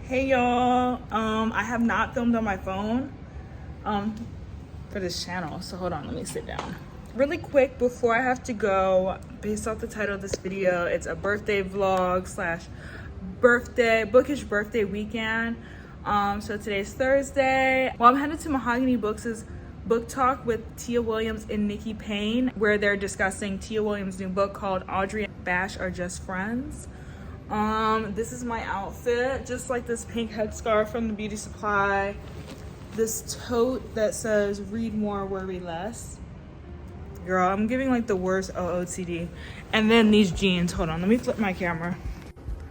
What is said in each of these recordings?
Hey y'all, I have not filmed on my phone for this channel, so hold on, let me sit down. Really quick before I have to go, based off the title of this video, it's a birthday vlog slash bookish birthday weekend. So today's Thursday. Well, I'm headed to Mahogany Books' book talk with Tia Williams and Nikki Payne, where they're discussing Tia Williams' new book called Audrey and Bash Are Just Friends. This is my outfit, just like this pink headscarf from the beauty supply, this tote that says read more, worry less. Girl, I'm giving like the worst OOTD. And then these jeans. Hold on, let me flip my camera.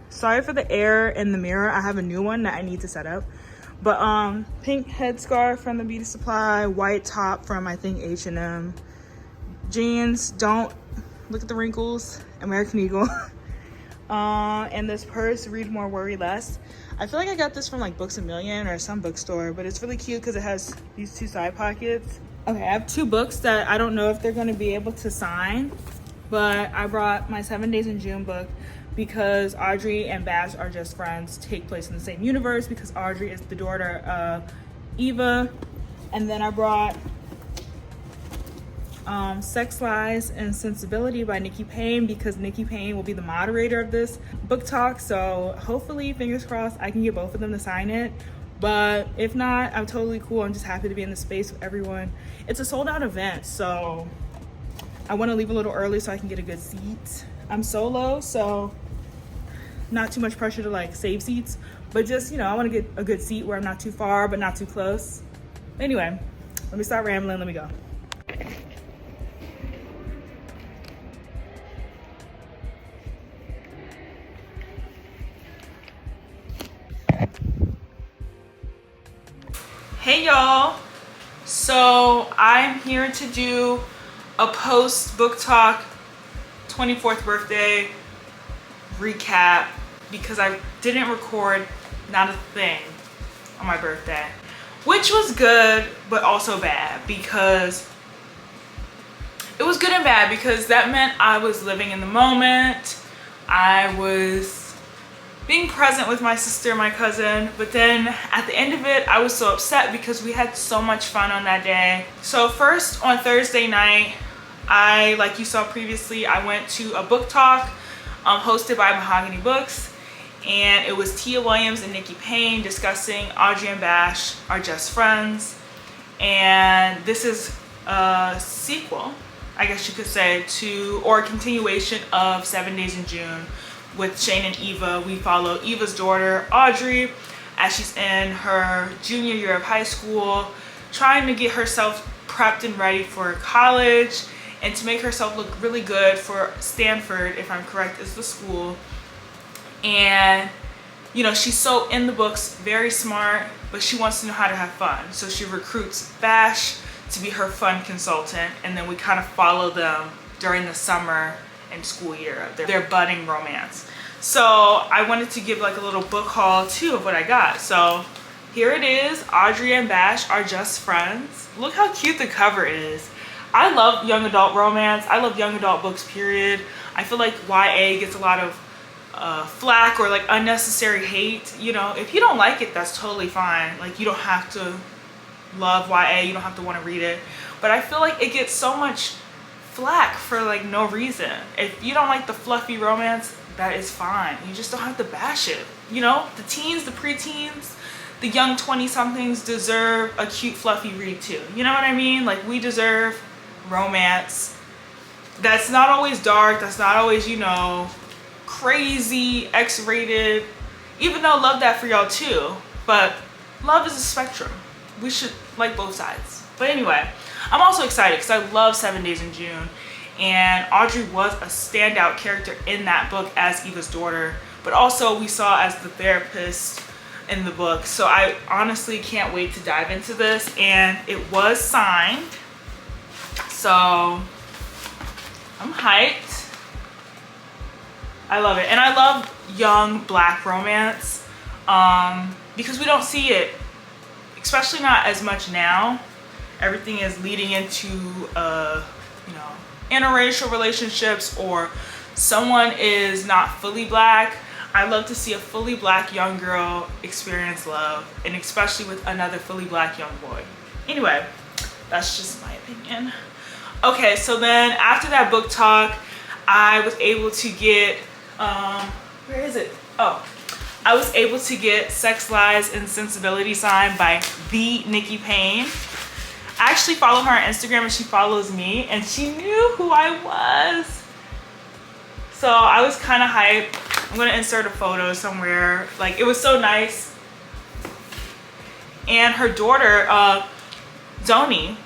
Sorry for the air in the mirror. I have a new one that I need to set up. But pink headscarf from the beauty supply, white top from I think H&M. Jeans, don't look at the wrinkles, American Eagle. And this purse, read more, worry less. I feel like I got this from like Books A Million or some bookstore, but it's really cute because it has these two side pockets. Okay, I have two books that I don't know if they're going to be able to sign, but I brought my 7 Days in June book because Audrey and Bash Are Just Friends take place in the same universe, because Audrey is the daughter of Eva. And then I brought Sex, Lies, and Sensibility by Nikki Payne, because Nikki Payne will be the moderator of this book talk. So hopefully, fingers crossed, I can get both of them to sign it. But if not, I'm totally cool. I'm just happy to be in the space with everyone. It's a sold out event, so I want to leave a little early so I can get a good seat. I'm solo, so not too much pressure to like save seats, but just, you know, I want to get a good seat where I'm not too far but not too close. Anyway, let me stop rambling. Let me go. Hey y'all, so I'm here to do a post book talk 24th birthday recap, because I didn't record not a thing on my birthday, which was good but also bad, because it was good and bad because that meant I was living in the moment. I was being present with my sister and my cousin, but then at the end of it, I was so upset because we had so much fun on that day. So first, on Thursday night, like you saw previously, I went to a book talk hosted by Mahogany Books, and it was Tia Williams and Nikki Payne discussing Audrey and Bash Are Just Friends. And this is a sequel, I guess you could say, or a continuation of 7 Days in June. With Shane and Eva, we follow Eva's daughter, Audrey, as she's in her junior year of high school, trying to get herself prepped and ready for college and to make herself look really good for Stanford, if I'm correct, is the school. And, you know, she's so in the books, very smart, but she wants to know how to have fun. So she recruits Bash to be her fun consultant, and then we kind of follow them during the summer and school year of their budding romance. So I wanted to give like a little book haul too of what I got. So here it is, Audrey and Bash Are Just Friends. Look how cute the cover is. I love young adult romance. I love young adult books, period. I feel like YA gets a lot of flack or like unnecessary hate. You know, if you don't like it, that's totally fine. Like, you don't have to love YA, you don't have to want to read it. But I feel like it gets so much flack for like no reason. If you don't like the fluffy romance, that is fine. You just don't have to bash it. You know, the teens, the preteens, the young 20-somethings deserve a cute fluffy read too. You know what I mean? Like, we deserve romance that's not always dark, that's not always, you know, crazy X-rated, even though I love that for y'all too. But love is a spectrum. We should like both sides. But anyway, I'm also excited because I love 7 Days in June, and Audrey was a standout character in that book as Eva's daughter, but also we saw as the therapist in the book. So I honestly can't wait to dive into this, and it was signed, so I'm hyped. I love it, and I love young Black romance because we don't see it, especially not as much now. Everything is leading into, you know, interracial relationships, or someone is not fully Black. I love to see a fully black young girl experience love, and especially with another fully black young boy. Anyway, that's just my opinion. Okay, so then after that book talk, I was able to get, where is it? Oh, I was able to get Sex, Lies, and Sensibility signed by the Nikki Payne. I actually follow her on Instagram and she follows me, and she knew who I was. So I was kind of hyped. I'm gonna insert a photo somewhere. Like, it was so nice. And her daughter, Zoni,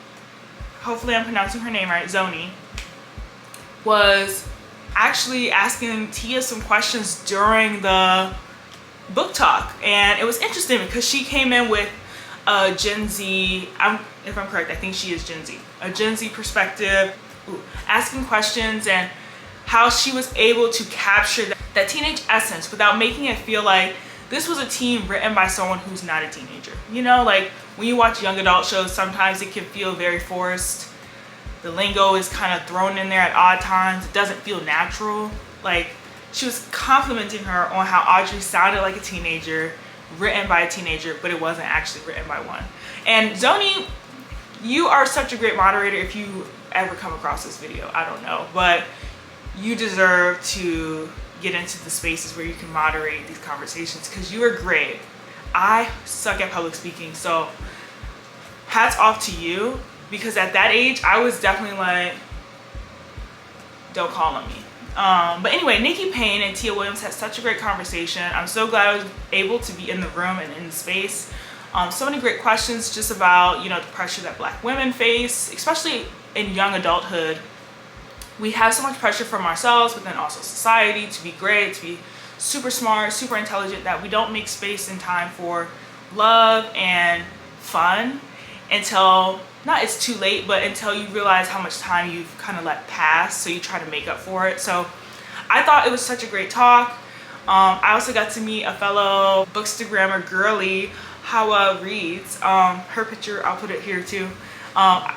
hopefully I'm pronouncing her name right, Zoni, was actually asking Tia some questions during the book talk. And it was interesting because she came in with a Gen Z, if I'm correct, I think she is Gen Z, a Gen Z perspective, asking questions and how she was able to capture that teenage essence without making it feel like this was a teen written by someone who's not a teenager. You know, like when you watch young adult shows, sometimes it can feel very forced. The lingo is kind of thrown in there at odd times. It doesn't feel natural. Like, she was complimenting her on how Audrey sounded like a teenager, written by a teenager, but it wasn't actually written by one. And Zoni, you are such a great moderator. If you ever come across this video, I don't know, but you deserve to get into the spaces where you can moderate these conversations because you are great. I suck at public speaking, so hats off to you, because at that age I was definitely like, don't call on me. But anyway, Nikki Payne and Tia Williams had such a great conversation. I'm so glad I was able to be in the room and in the space. So many great questions just about, you know, the pressure that Black women face, especially in young adulthood. We have so much pressure from ourselves, but then also society, to be great, to be super smart, super intelligent, that we don't make space and time for love and fun until, not it's too late, but until you realize how much time you've kind of let pass, so you try to make up for it. So I thought it was such a great talk. I also got to meet a fellow bookstagrammer girly, Hawa Reeds. Her picture, I'll put it here too.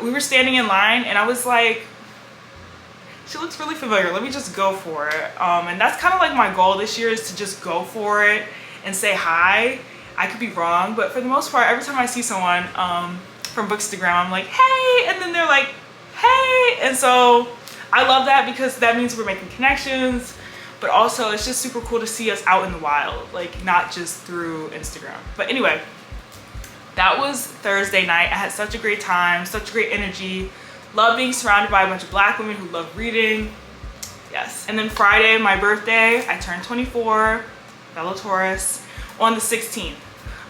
We were standing in line and I was like, she looks really familiar, let me just go for it. And that's kind of like my goal this year, is to just go for it and say hi. I could be wrong, but for the most part, every time I see someone from Bookstagram, I'm like, hey, and then they're like, hey. And so I love that, because that means we're making connections, but also it's just super cool to see us out in the wild, like not just through Instagram. But anyway, that was Thursday night. I had such a great time, such great energy. Love being surrounded by a bunch of Black women who love reading. Yes. And then Friday, my birthday, I turned 24, fellow Taurus, on the 16th.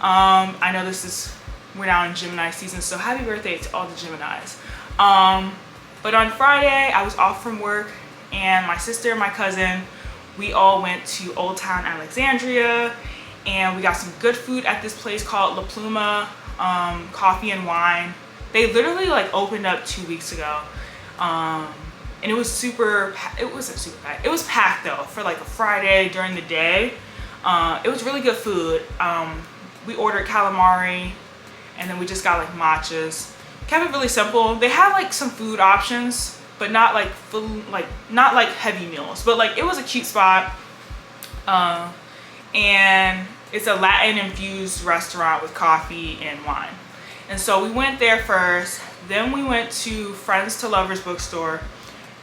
I know we're now in Gemini season, so happy birthday to all the Geminis. But on Friday, I was off from work, and my sister and my cousin, we all went to Old Town Alexandria, and we got some good food at this place called La Pluma, Coffee and Wine. They literally like opened up 2 weeks ago, and it was it wasn't super packed. It was packed though for like a Friday during the day. It was really good food. We ordered calamari, and then we just got like matchas. Kept it really simple. They had like some food options, but not like not like heavy meals. But like, it was a cute spot, and it's a Latin infused restaurant with coffee and wine. And so we went there first, then we went to Friends to Lovers bookstore,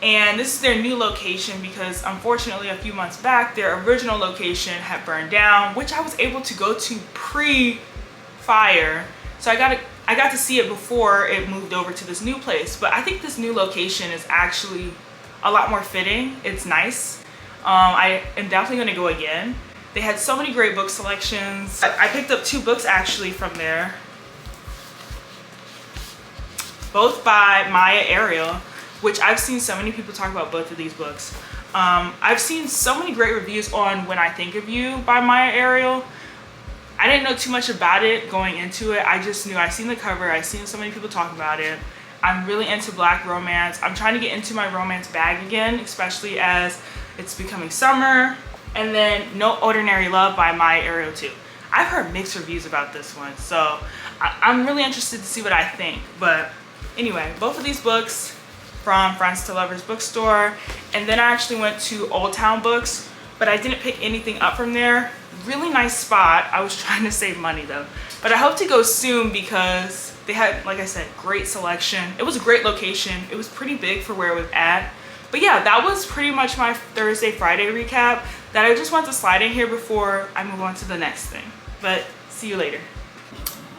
and this is their new location because unfortunately a few months back their original location had burned down, which I was able to go to pre-fire. So I got to see it before it moved over to this new place. But I think this new location is actually a lot more fitting. It's nice. I am definitely going to go again. They had so many great book selections. I picked up 2 books actually from there, both by Maya Ariel, which I've seen so many people talk about both of these books. I've seen so many great reviews on When I Think of You by Maya Ariel. I didn't know too much about it going into it. I just knew, I seen the cover, I seen so many people talk about it. I'm really into Black romance. I'm trying to get into my romance bag again, especially as it's becoming summer. And then No Ordinary Love by Maya Ariel too. I've heard mixed reviews about this one, so I'm really interested to see what I think. But anyway, both of these books from Friends to Lovers bookstore. And then I actually went to Old Town Books, but I didn't pick anything up from there. Really nice spot. I was trying to save money though, but I hope to go soon because they had, like I said, great selection. It was a great location. It was pretty big for where it was at. But yeah, that was pretty much my Thursday, Friday recap that I just want to slide in here before I move on to the next thing. But see you later.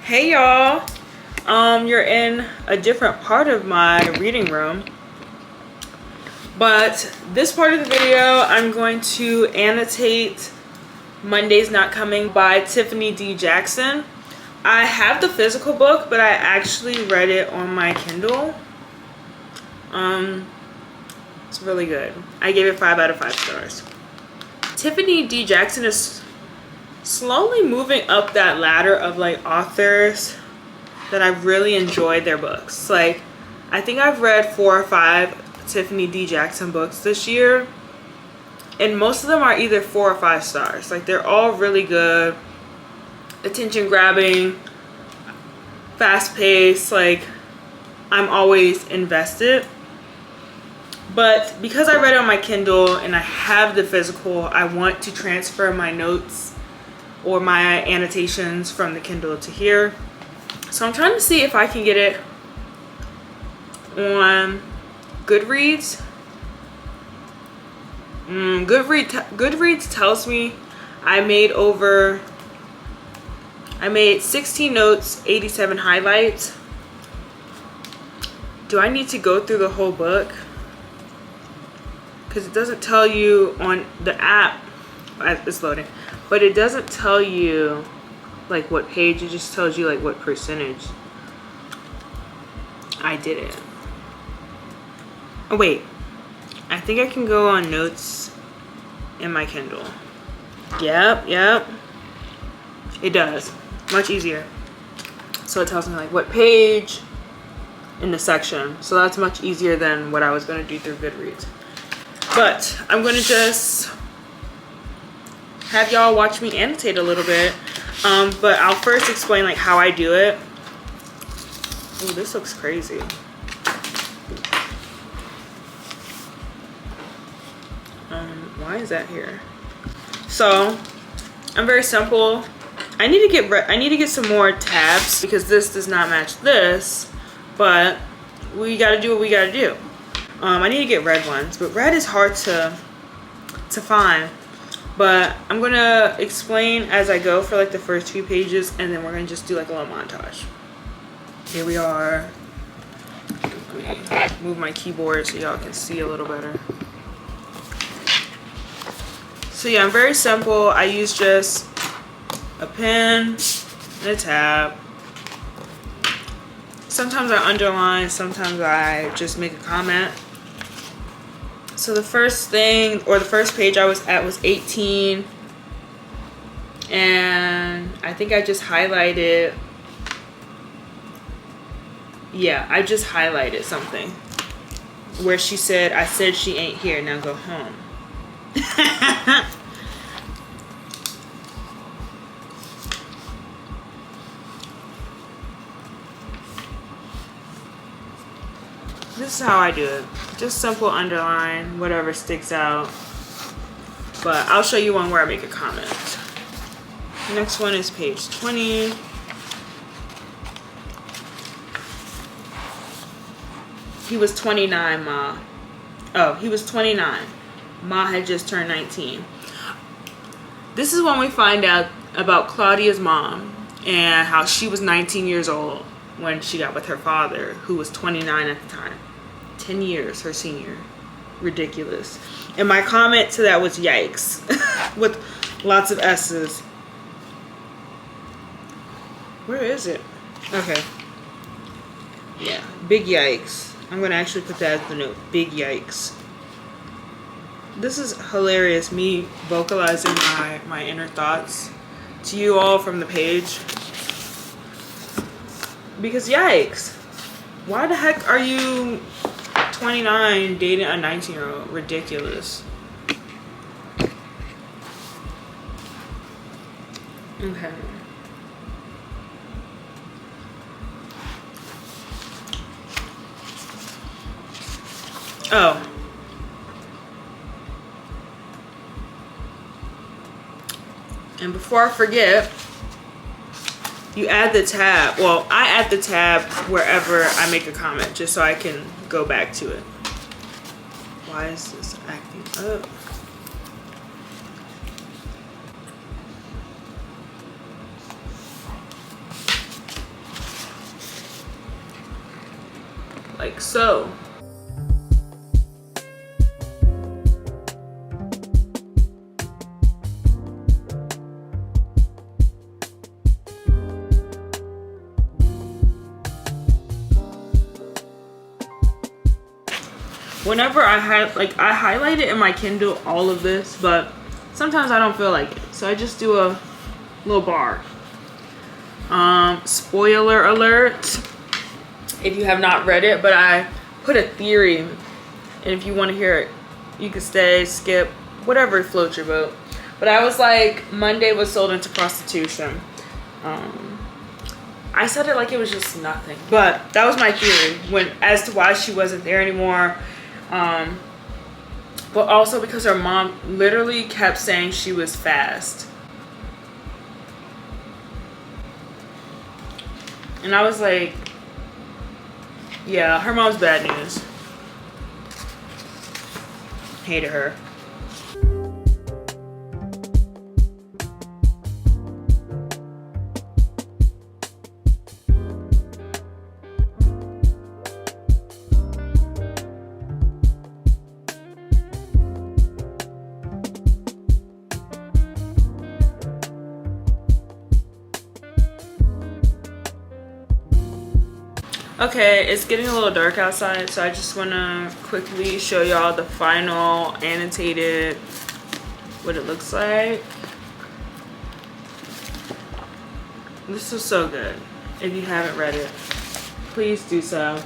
Hey y'all. You're in a different part of my reading room. But this part of the video, I'm going to annotate Monday's Not Coming by Tiffany D. Jackson. I have the physical book, but I actually read it on my Kindle. It's really good. I gave it 5 out of 5 stars. Tiffany D. Jackson is slowly moving up that ladder of like authors that I've really enjoyed their books. Like, I think I've read 4 or 5 Tiffany D. Jackson books this year, and most of them are either 4 or 5 stars. Like, they're all really good, attention grabbing, fast paced. Like, I'm always invested. But because I read it on my Kindle and I have the physical, I want to transfer my notes or my annotations from the Kindle to here. So I'm trying to see if I can get it on Goodreads. Goodreads tells me I made 16 notes, 87 highlights. Do I need to go through the whole book? Because it doesn't tell you on the app. It's loading, but it doesn't tell you like what page. It just tells you like what percentage I did it. Oh wait, I think I can go on notes in my Kindle. Yep, it does. Much easier. So it tells me like what page in the section. So that's much easier than what I was going to do through Goodreads. But I'm going to just have y'all watch me annotate a little bit. But I'll first explain like how I do it. Oh, this looks crazy. Why is that here? So I'm very simple. I need to get some more tabs because this does not match this, but we got to do what we got to do. I need to get red ones, but red is hard to find. But I'm gonna explain as I go for like the first few pages, and then we're gonna just do like a little montage. Here we are. Move my keyboard so y'all can see a little better. So yeah, I'm very simple. I use just a pen and a tab. Sometimes I underline, sometimes I just make a comment. So the first thing, or the first page I was at was 18. And I think I just highlighted. Yeah, I just highlighted something. Where she said, I said she ain't here, now go home. This is how I do it. Just simple underline, whatever sticks out. But I'll show you one where I make a comment. Next one is page 20. He was 29, Ma. Oh, he was 29. Ma had just turned 19. This is when we find out about Claudia's mom and how she was 19 years old when she got with her father, who was 29 at the time. 10 years her senior. Ridiculous. And my comment to that was yikes. With lots of S's. Where is it? Okay. Yeah, big yikes. I'm gonna actually put that as the note. Big yikes. This is hilarious, me vocalizing my inner thoughts to you all from the page. Because yikes. Why the heck are you 29 dating a 19-year-old? Ridiculous. Okay. Oh. And before I forget, you add the tab. Well, I add the tab wherever I make a comment, just so I can go back to it. Why is this acting up? Like so. Whenever I highlight it in my Kindle, all of this, but sometimes I don't feel like it, so I just do a little bar. Spoiler alert if you have not read it, but I put a theory, and if you want to hear it, you can stay, skip, whatever floats your boat. But I was like, Monday was sold into prostitution. I said it like it was just nothing, but that was my theory as to why she wasn't there anymore. But also because her mom literally kept saying she was fast. And I was like, yeah, her mom's bad news. Hated her. Okay, it's getting a little dark outside, so I just want to quickly show y'all the final annotated, what it looks like. This is so good. If you haven't read it, please do so.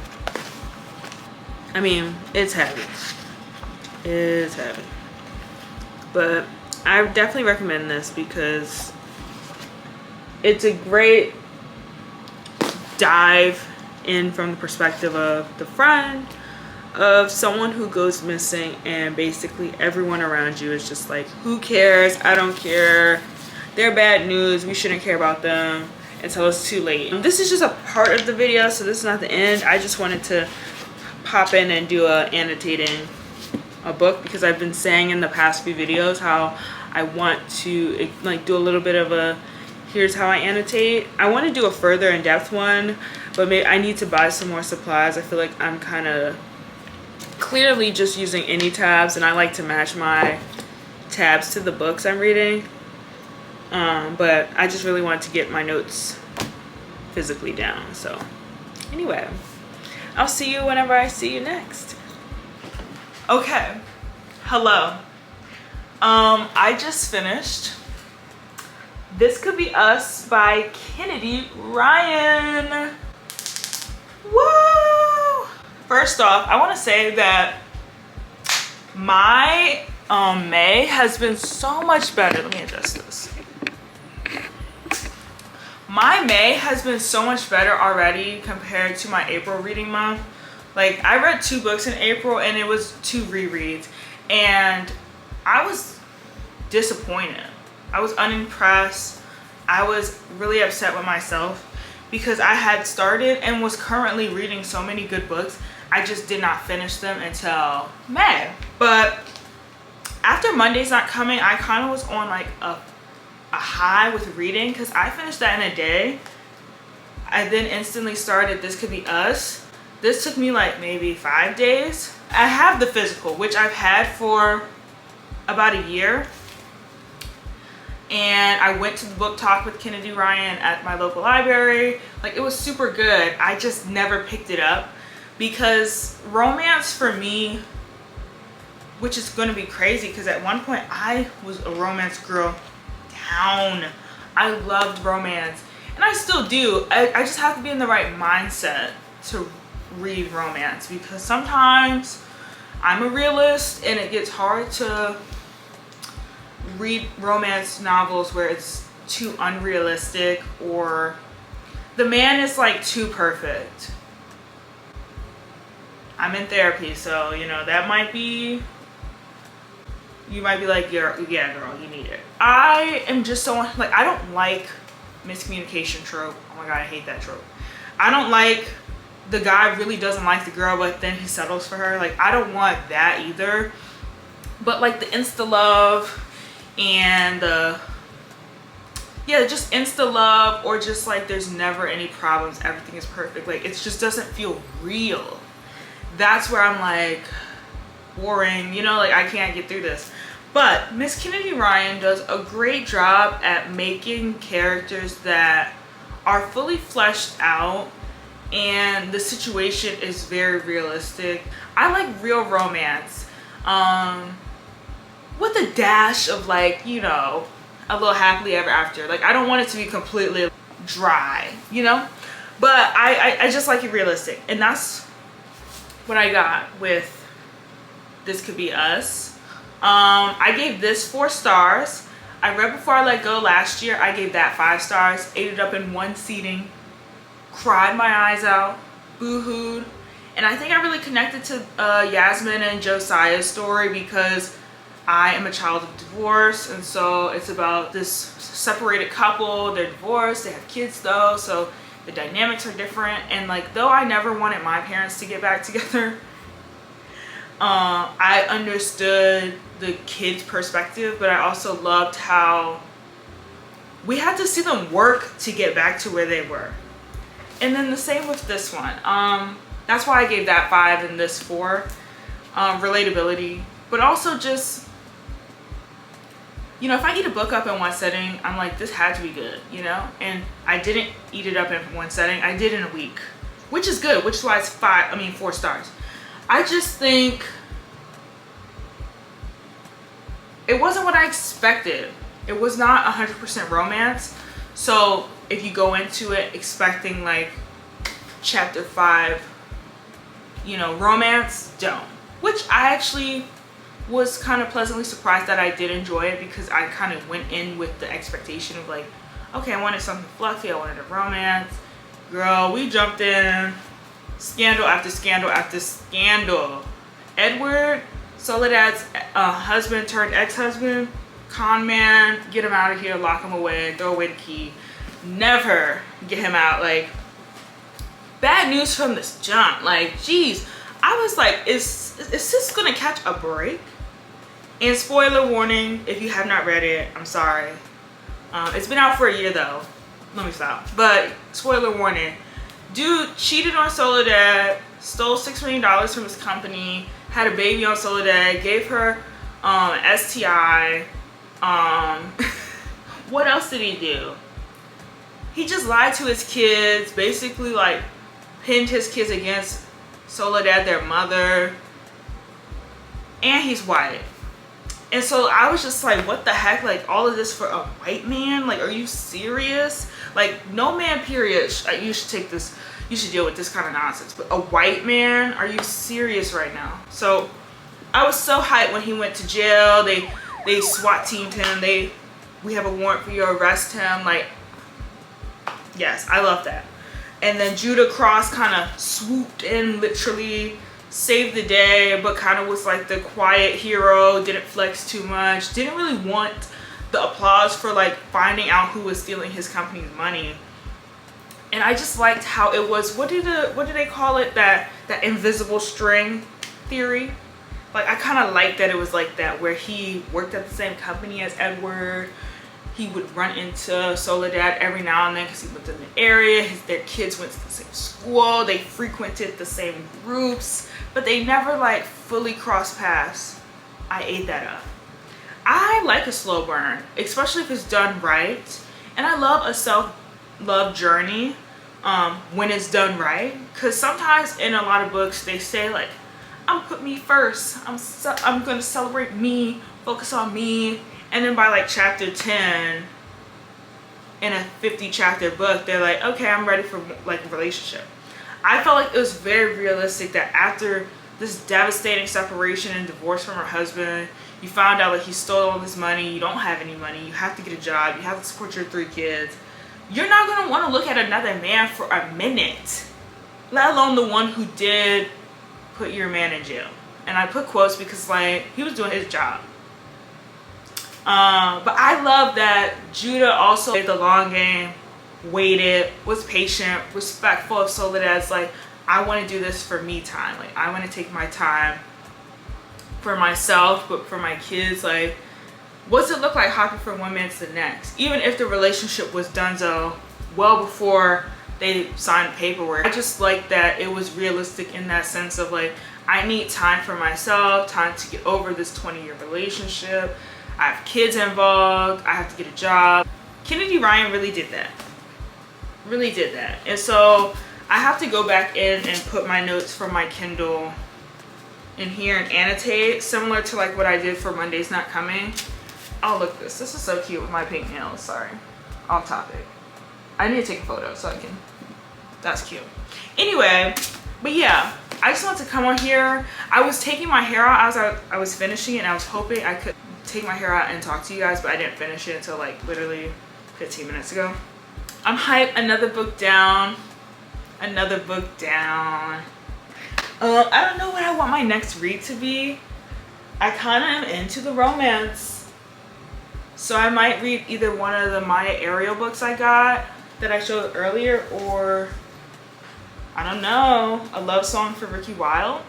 I mean, it's heavy. It's heavy. But I definitely recommend this because it's a great dive in from the perspective of the friend of someone who goes missing, and basically everyone around you is just like, who cares? I don't care. They're bad news. We shouldn't care about them until it's too late. This is just a part of the video, so this is not the end. I just wanted to pop in and do annotating a book because I've been saying in the past few videos how I want to like do a little bit of a here's how I annotate. I want to do a further in-depth one, but maybe I need to buy some more supplies. I feel like I'm kind of clearly just using any tabs, and I like to match my tabs to the books I'm reading. But I just really want to get my notes physically down. So anyway, I'll see you whenever I see you next. Okay, hello. I just finished This Could Be Us by Kennedy Ryan. Woo! First off, I want to say that my May has been so much better. Let me adjust this. My May has been so much better already compared to my April reading month. Like, I read 2 books in April and it was 2 rereads, and I was disappointed. I was unimpressed. I was really upset with myself because I had started and was currently reading so many good books. I just did not finish them until May. But after Monday's Not Coming, I kind of was on like a high with reading because I finished that in a day. I then instantly started This Could Be Us. This took me like maybe 5 days. I have the physical, which I've had for about a year. And I went to the book talk with Kennedy Ryan at my local library. Like, it was super good. I just never picked it up because romance for me, which is going to be crazy because at one point I was a romance girl down. I loved romance, and I still do. I just have to be in the right mindset to read romance because sometimes I'm a realist and it gets hard to read romance novels where it's too unrealistic or the man is like too perfect. I'm in therapy, so you know that might be you might be like, yeah, girl, you need it. I am just so, like, I don't like miscommunication trope. Oh my God, I hate that trope. I don't like the guy really doesn't like the girl, but then he settles for her. Like, I don't want that either. But like the insta love and just insta love, or just like there's never any problems, everything is perfect. Like, it just doesn't feel real. That's where I'm like, boring, you know, like I can't get through this. But Miss Kennedy Ryan does a great job at making characters that are fully fleshed out, and the situation is very realistic. I like real romance, with a dash of, like, you know, a little happily ever after. Like, I don't want it to be completely dry, you know, but I just like it realistic, and that's what I got with This Could Be Us. I gave this 4 stars. I Read Before I Let Go last year. I gave that 5 stars. Ate it up in one seating. Cried my eyes out. Boo-hooed. And I think I really connected to Yasmin and Josiah's story because I am a child of divorce. And so it's about this separated couple. They're divorced. They have kids though. So the dynamics are different. And like, though I never wanted my parents to get back together, I understood the kids' perspective, but I also loved how we had to see them work to get back to where they were. And then the same with this one. That's why I gave that 5 and this 4. Relatability, but also just, you know, if I eat a book up in one setting, I'm like, this had to be good, you know? And I didn't eat it up in one setting. I did in a week, which is good, which is why it's 4 stars. I just think it wasn't what I expected. It was not 100% romance. So if you go into it expecting like chapter 5, you know, romance, don't. Which I actually was kind of pleasantly surprised that I did enjoy it, because I kind of went in with the expectation of like, okay, I wanted something fluffy, I wanted a romance. Girl, we jumped in. Scandal after scandal after scandal. Edward, Soledad's husband turned ex-husband, con man, get him out of here, lock him away, throw away the key, never get him out. Like, bad news from this jump. Like, geez, I was like, is this gonna catch a break? And spoiler warning, if you have not read it, I'm sorry. It's been out for a year though. Let me stop. But spoiler warning. Dude cheated on Soledad, stole $6 million from his company, had a baby on Soledad, gave her STI. What else did he do? He just lied to his kids, basically like pinned his kids against Soledad, their mother, and he's white. And so I was just like, what the heck? Like, all of this for a white man? Like, are you serious? Like, no man, period. You should take this, you should deal with this kind of nonsense. But a white man? Are you serious right now? So I was so hyped when he went to jail. They SWAT teamed him. We have a warrant for you, arrest him. Like, yes, I love that. And then Judah Cross kind of swooped in, literally saved the day, but kind of was like the quiet hero, didn't flex too much, didn't really want the applause for like finding out who was stealing his company's money. And I just liked how it was, what do they call it, that invisible string theory. Like, I kind of liked that it was like that, where he worked at the same company as Edward. He would run into Soledad every now and then because he lived in the area. Their kids went to the same school. They frequented the same groups, but they never like fully crossed paths. I ate that up. I like a slow burn, especially if it's done right. And I love a self-love journey when it's done right. Because sometimes in a lot of books, they say like, I'm put me first. I'm going to celebrate me, focus on me. And then by like chapter 10 in a 50 chapter book, they're like, okay, I'm ready for like a relationship. I felt like it was very realistic that after this devastating separation and divorce from her husband, you found out like he stole all this money, you don't have any money, you have to get a job, you have to support your 3 kids. You're not gonna wanna look at another man for a minute, let alone the one who did put your man in jail. And I put quotes because like, he was doing his job. But I love that Judah also played the long game, waited, was patient, respectful of Soledad's like, I want to do this for me time. Like, I want to take my time for myself, but for my kids. Like, what's it look like hopping from one man to the next? Even if the relationship was donezo well before they signed paperwork. I just like that it was realistic in that sense of like, I need time for myself, time to get over this 20-year relationship. I have kids involved. I have to get a job. Kennedy Ryan really did that. Really did that. And so I have to go back in and put my notes from my Kindle in here and annotate, similar to like what I did for Monday's Not Coming. Oh, look, this is so cute with my pink nails. Sorry, off topic. I need to take a photo so I can, that's cute. Anyway, but yeah, I just wanted to come on here. I was taking my hair out as I was finishing it, and I was hoping I could take my hair out and talk to you guys, but I didn't finish it until like literally 15 minutes ago. I'm hyped. Another book down. Another book down. I don't know what I want my next read to be. I kind of am into the romance, so I might read either one of the Maya Ariel books I got that I showed earlier, or I don't know, a love song for Ricky Wilde.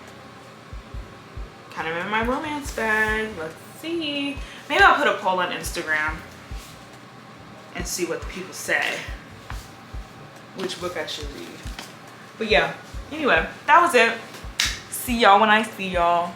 Kind of in my romance bag. Let's see. Maybe I'll put a poll on Instagram and see what the people say, which book I should read. But yeah, anyway, that was it. See y'all when I see y'all.